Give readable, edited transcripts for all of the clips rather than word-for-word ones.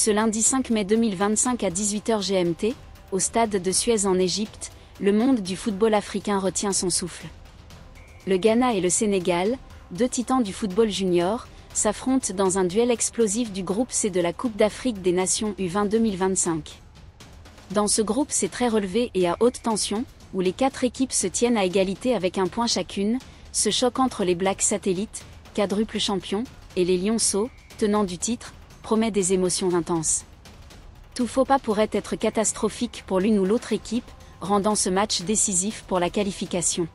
Ce lundi 5 mai 2025 à 18h GMT, au stade de Suez en Égypte, le monde du football africain retient son souffle. Le Ghana et le Sénégal, deux titans du football junior, s'affrontent dans un duel explosif du groupe C de la Coupe d'Afrique des Nations U20 2025. Dans ce groupe C très relevé et à haute tension, où les 4 équipes se tiennent à égalité avec un point chacune, ce choc entre les Blacks Satellites, quadruple champions, et les Lionceaux, tenants du titre, promet des émotions intenses. Tout faux pas pourrait être catastrophique pour l'une ou l'autre équipe, rendant ce match décisif pour la qualification.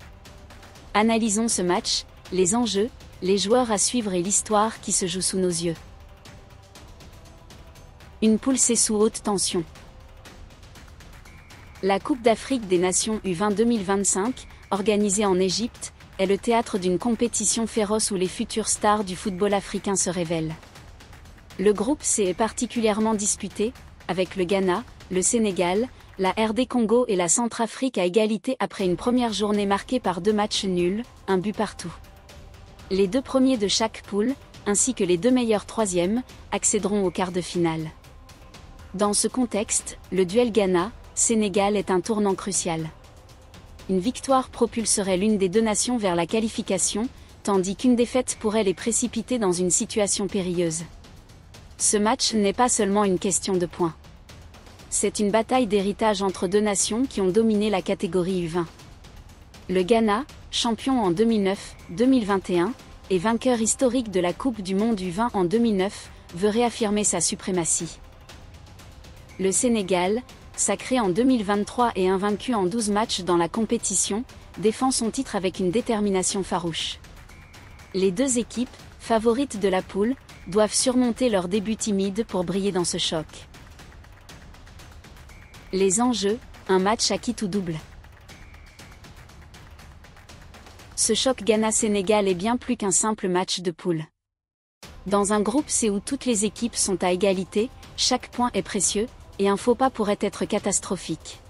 Analysons ce match, les enjeux, les joueurs à suivre et l'histoire qui se joue sous nos yeux. Une poule C sous haute tension. La Coupe d'Afrique des Nations U20 2025, organisée en Égypte, est le théâtre d'une compétition féroce où les futures stars du football africain se révèlent. Le groupe C est particulièrement disputé, avec le Ghana, le Sénégal, la RD Congo et la Centrafrique à égalité après une première journée marquée par 2 matchs nuls, un but partout. Les 2 premiers de chaque poule, ainsi que les 2 meilleurs troisièmes, accéderont au quart de finale. Dans ce contexte, le duel Ghana-Sénégal est un tournant crucial. Une victoire propulserait l'une des 2 nations vers la qualification, tandis qu'une défaite pourrait les précipiter dans une situation périlleuse. Ce match n'est pas seulement une question de points. C'est une bataille d'héritage entre 2 nations qui ont dominé la catégorie U20. Le Ghana, champion en 2009, 2021, et vainqueur historique de la Coupe du Monde U20 en 2009, veut réaffirmer sa suprématie. Le Sénégal, sacré en 2023 et invaincu en 12 matchs dans la compétition, défend son titre avec une détermination farouche. Les 2 équipes, favorites de la poule, doivent surmonter leur début timide pour briller dans ce choc. Les enjeux, un match à quitte ou double. Ce choc Ghana-Sénégal est bien plus qu'un simple match de poule. Dans un groupe C où toutes les équipes sont à égalité, chaque point est précieux, et un faux pas pourrait être catastrophique.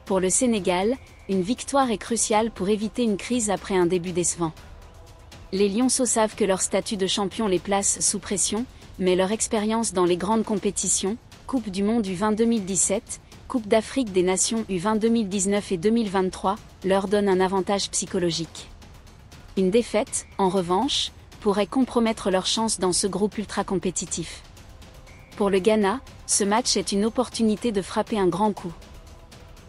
Pour le Sénégal, une victoire est cruciale pour éviter une crise après un début décevant. Les Lionceaux savent que leur statut de champion les place sous pression, mais leur expérience dans les grandes compétitions, Coupe du Monde U20 2017, Coupe d'Afrique des Nations U20 2019 et 2023, leur donne un avantage psychologique. Une défaite, en revanche, pourrait compromettre leurs chances dans ce groupe ultra compétitif. Pour le Ghana, ce match est une opportunité de frapper un grand coup.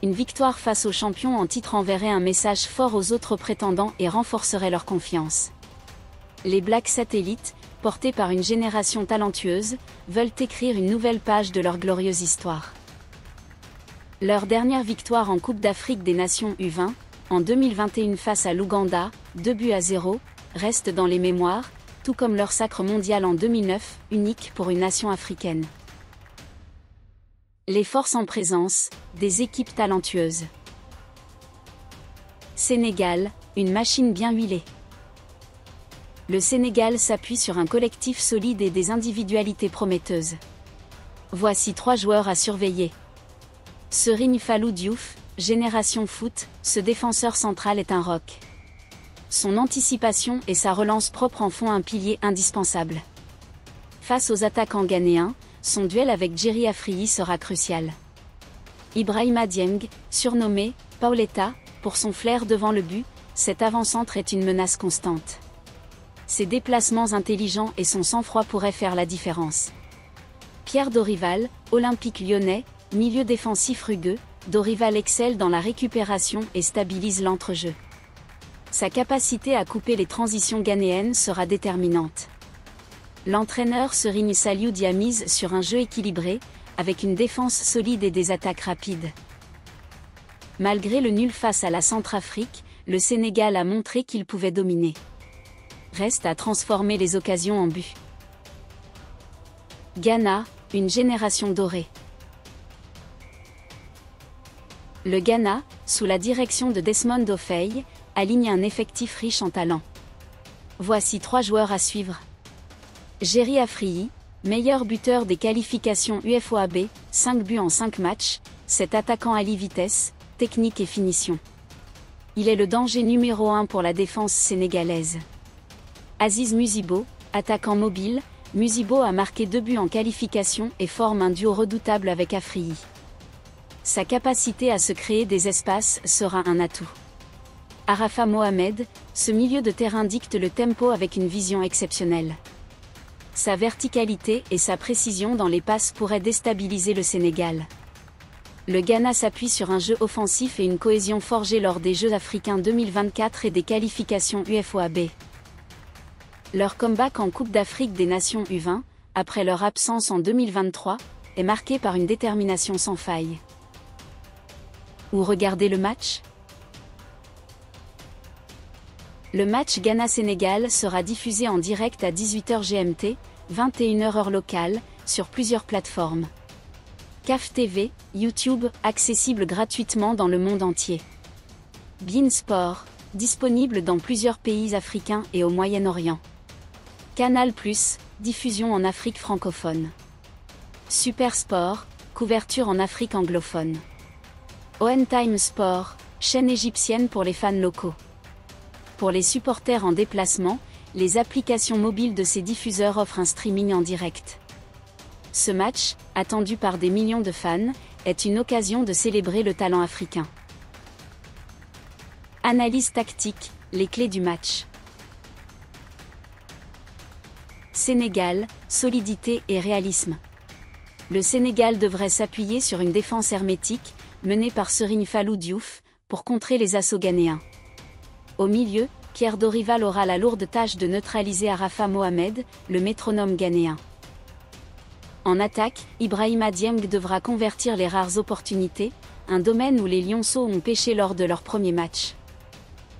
Une victoire face aux champions en titre enverrait un message fort aux autres prétendants et renforcerait leur confiance. Les Blacks Satellites, portés par une génération talentueuse, veulent écrire une nouvelle page de leur glorieuse histoire. Leur dernière victoire en Coupe d'Afrique des Nations U20, en 2021 face à l'Ouganda, 2-0, reste dans les mémoires, tout comme leur sacre mondial en 2009, unique pour une nation africaine. Les forces en présence, des équipes talentueuses. Sénégal, une machine bien huilée. Le Sénégal s'appuie sur un collectif solide et des individualités prometteuses. Voici 3 joueurs à surveiller. Serigne Fallou Diouf, Génération Foot, ce défenseur central est un roc. Son anticipation et sa relance propre en font un pilier indispensable. Face aux attaquants ghanéens, son duel avec Jerry Afriyie sera crucial. Ibrahima Dieng, surnommé Paoletta, pour son flair devant le but, cet avant-centre est une menace constante. Ses déplacements intelligents et son sang-froid pourraient faire la différence. Pierre Dorival, Olympique Lyonnais, milieu défensif rugueux, Dorival excelle dans la récupération et stabilise l'entrejeu. Sa capacité à couper les transitions ghanéennes sera déterminante. L'entraîneur Serigne Saliou Dia mise sur un jeu équilibré, avec une défense solide et des attaques rapides. Malgré le nul face à la Centrafrique, le Sénégal a montré qu'il pouvait dominer. Reste à transformer les occasions en but. Ghana, une génération dorée. Le Ghana, sous la direction de Desmond Ofei, aligne un effectif riche en talent. Voici 3 joueurs à suivre. Jerry Afriyie, meilleur buteur des qualifications UFOAB, 5 buts en 5 matchs, cet attaquant allie vitesse, technique et finition. Il est le danger numéro 1 pour la défense sénégalaise. Aziz Musibo, attaquant mobile, Musibo a marqué 2 buts en qualification et forme un duo redoutable avec Afriyie. Sa capacité à se créer des espaces sera un atout. Arafa Mohamed, ce milieu de terrain dicte le tempo avec une vision exceptionnelle. Sa verticalité et sa précision dans les passes pourraient déstabiliser le Sénégal. Le Ghana s'appuie sur un jeu offensif et une cohésion forgée lors des Jeux africains 2024 et des qualifications UFOA-B. Leur comeback en Coupe d'Afrique des Nations U20, après leur absence en 2023, est marqué par une détermination sans faille. Où regarder le match ? Le match Ghana-Sénégal sera diffusé en direct à 18h GMT, 21h heure locale, sur plusieurs plateformes. CAF TV, YouTube, accessible gratuitement dans le monde entier. beIN Sport, disponible dans plusieurs pays africains et au Moyen-Orient. Canal+, diffusion en Afrique francophone. Super Sport, couverture en Afrique anglophone. ON Time Sport, chaîne égyptienne pour les fans locaux. Pour les supporters en déplacement, les applications mobiles de ces diffuseurs offrent un streaming en direct. Ce match, attendu par des millions de fans, est une occasion de célébrer le talent africain. Analyse tactique, les clés du match. Sénégal, solidité et réalisme. Le Sénégal devrait s'appuyer sur une défense hermétique, menée par Serigne Fallou Diouf, pour contrer les assauts ghanéens. Au milieu, Pierre Dorival aura la lourde tâche de neutraliser Arafa Mohamed, le métronome ghanéen. En attaque, Ibrahima Dieng devra convertir les rares opportunités, un domaine où les Lionceaux ont pêché lors de leur premier match.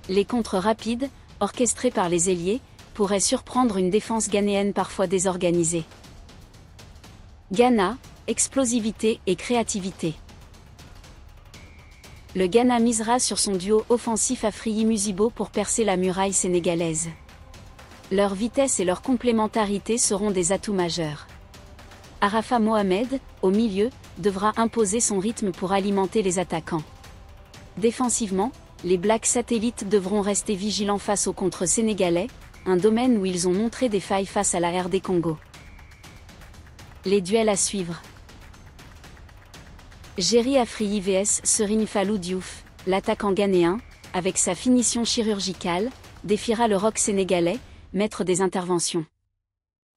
Les contres rapides, orchestrés par les ailiers, pourraient surprendre une défense ghanéenne parfois désorganisée. Ghana, explosivité et créativité. Le Ghana misera sur son duo offensif Afriyie-Musibo pour percer la muraille sénégalaise. Leur vitesse et leur complémentarité seront des atouts majeurs. Arafa Mohamed, au milieu, devra imposer son rythme pour alimenter les attaquants. Défensivement, les Blacks satellites devront rester vigilants face aux contres sénégalais, un domaine où ils ont montré des failles face à la RD Congo. Les duels à suivre. Jerry Afriyie vs Serigne Fallou Diouf, l'attaquant ghanéen, avec sa finition chirurgicale, défiera le rock sénégalais, maître des interventions.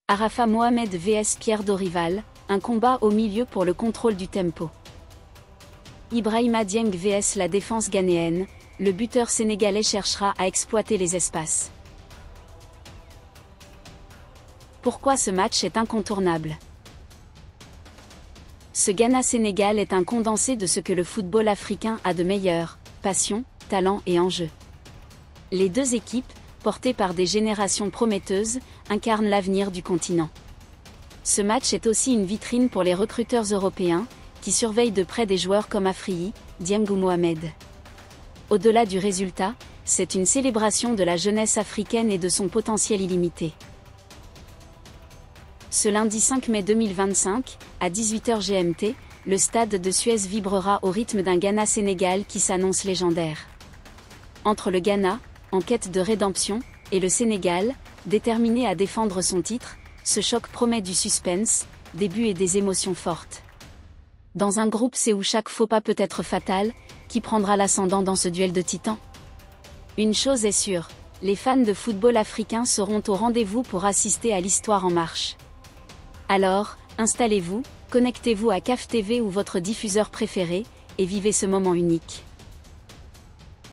Arafa Mohamed vs Pierre Dorival, un combat au milieu pour le contrôle du tempo. Ibrahima Dieng vs la défense ghanéenne, le buteur sénégalais cherchera à exploiter les espaces. Pourquoi ce match est incontournable ? Ce Ghana-Sénégal est un condensé de ce que le football africain a de meilleur, passion, talent et enjeu. Les deux équipes, portées par des générations prometteuses, incarnent l'avenir du continent. Ce match est aussi une vitrine pour les recruteurs européens, qui surveillent de près des joueurs comme Afriyie, Dieng ou Mohamed. Au-delà du résultat, c'est une célébration de la jeunesse africaine et de son potentiel illimité. Ce lundi 5 mai 2025, à 18h GMT, le stade de Suez vibrera au rythme d'un Ghana-Sénégal qui s'annonce légendaire. Entre le Ghana, en quête de rédemption, et le Sénégal, déterminé à défendre son titre, ce choc promet du suspense, des buts et des émotions fortes. Dans un groupe C où chaque faux pas peut être fatal, qui prendra l'ascendant dans ce duel de titans ? Une chose est sûre, les fans de football africain seront au rendez-vous pour assister à l'histoire en marche. Alors, installez-vous, connectez-vous à CAF TV ou votre diffuseur préféré, et vivez ce moment unique.